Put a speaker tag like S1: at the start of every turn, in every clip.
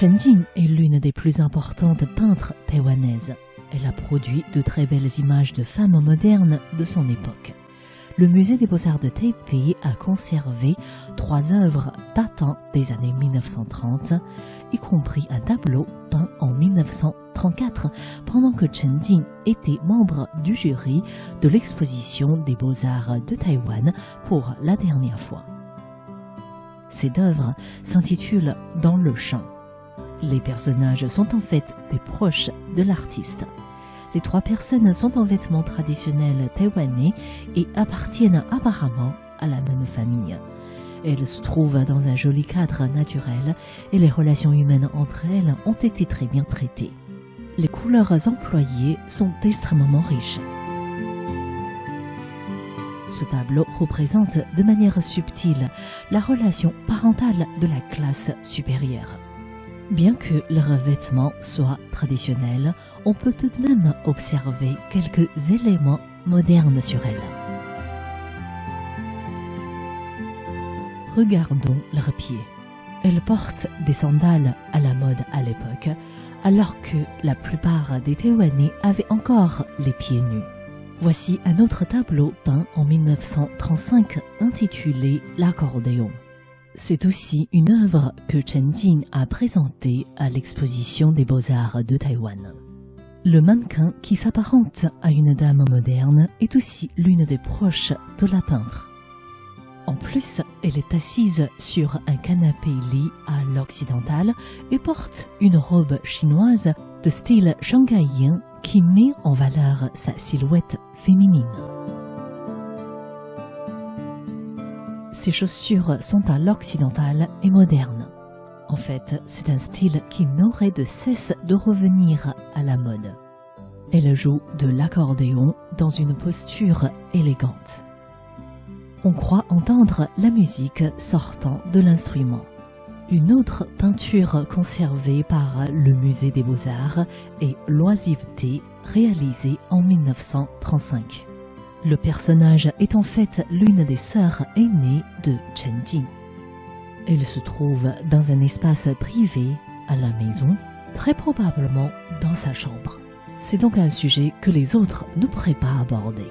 S1: Chen Jing est l'une des plus importantes peintres taïwanaises. Elle a produit de très belles images de femmes modernes de son époque. Le musée des beaux-arts de Taipei a conservé 3 œuvres datant des années 1930, y compris un tableau peint en 1934 pendant que Chen Jing était membre du jury de l'exposition des beaux-arts de Taïwan pour la dernière fois. Cette œuvre s'intitule « Dans le champ ». Les personnages sont en fait des proches de l'artiste. Les 3 personnes sont en vêtements traditionnels taïwanais et appartiennent apparemment à la même famille. Elles se trouvent dans un joli cadre naturel et les relations humaines entre elles ont été très bien traitées. Les couleurs employées sont extrêmement riches. Ce tableau représente de manière subtile la relation parentale de la classe supérieure. Bien que leurs vêtements soient traditionnels, on peut tout de même observer quelques éléments modernes sur elles. Regardons leurs pieds. Elles portent des sandales à la mode à l'époque, alors que la plupart des Taïwanais avaient encore les pieds nus. Voici un autre tableau peint en 1935 intitulé « L'accordéon ». C'est aussi une œuvre que Chen Jing a présentée à l'exposition des beaux-arts de Taïwan. Le mannequin qui s'apparente à une dame moderne est aussi l'une des proches de la peintre. En plus, elle est assise sur un canapé-lit à l'occidental et porte une robe chinoise de style shanghaïen qui met en valeur sa silhouette féminine. Ses chaussures sont à l'occidental et modernes. En fait, c'est un style qui n'aurait de cesse de revenir à la mode. Elle joue de l'accordéon dans une posture élégante. On croit entendre la musique sortant de l'instrument. Une autre peinture conservée par le musée des beaux-arts est l'Oisiveté, réalisée en 1935. Le personnage est en fait l'une des sœurs aînées de Chen Jing. Elle se trouve dans un espace privé à la maison, très probablement dans sa chambre. C'est donc un sujet que les autres ne pourraient pas aborder.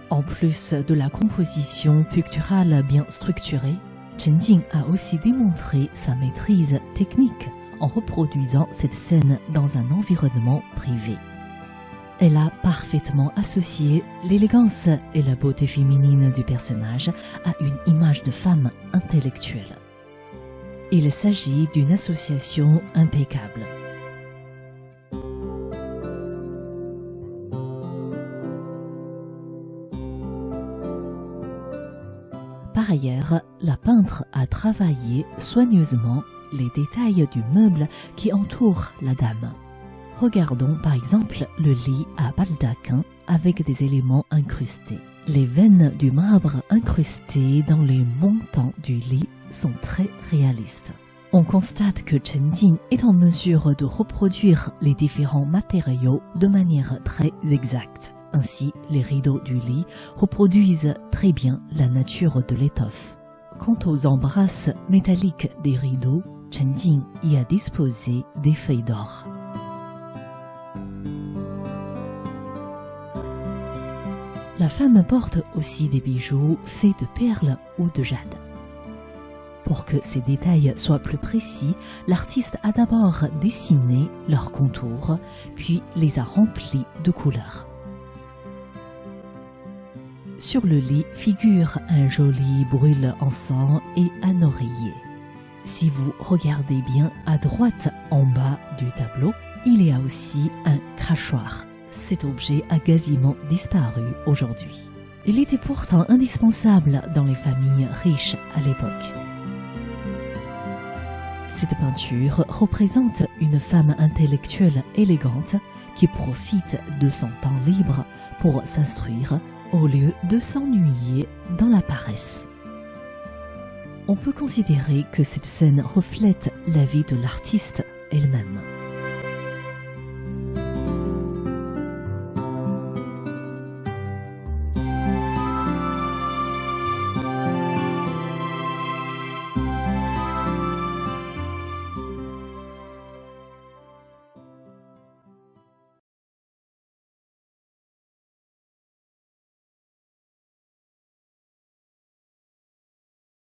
S1: En plus de la composition picturale bien structurée, Chen Jing a aussi démontré sa maîtrise technique en reproduisant cette scène dans un environnement privé. Elle a parfaitement associé l'élégance et la beauté féminine du personnage à une image de femme intellectuelle. Il s'agit d'une association impeccable. Par ailleurs, la peintre a travaillé soigneusement les détails du meuble qui entoure la dame. Regardons par exemple le lit à baldaquin avec des éléments incrustés. Les veines du marbre incrustées dans les montants du lit sont très réalistes. On constate que Chen Jing est en mesure de reproduire les différents matériaux de manière très exacte. Ainsi, les rideaux du lit reproduisent très bien la nature de l'étoffe. Quant aux embrasses métalliques des rideaux, Chen Jing y a disposé des feuilles d'or. La femme porte aussi des bijoux faits de perles ou de jade. Pour que ces détails soient plus précis, l'artiste a d'abord dessiné leurs contours, puis les a remplis de couleurs. Sur le lit figure un joli brûle-encens et un oreiller. Si vous regardez bien à droite en bas du tableau, il y a aussi un crachoir. Cet objet a quasiment disparu aujourd'hui. Il était pourtant indispensable dans les familles riches à l'époque. Cette peinture représente une femme intellectuelle élégante qui profite de son temps libre pour s'instruire au lieu de s'ennuyer dans la paresse. On peut considérer que cette scène reflète la vie de l'artiste elle-même.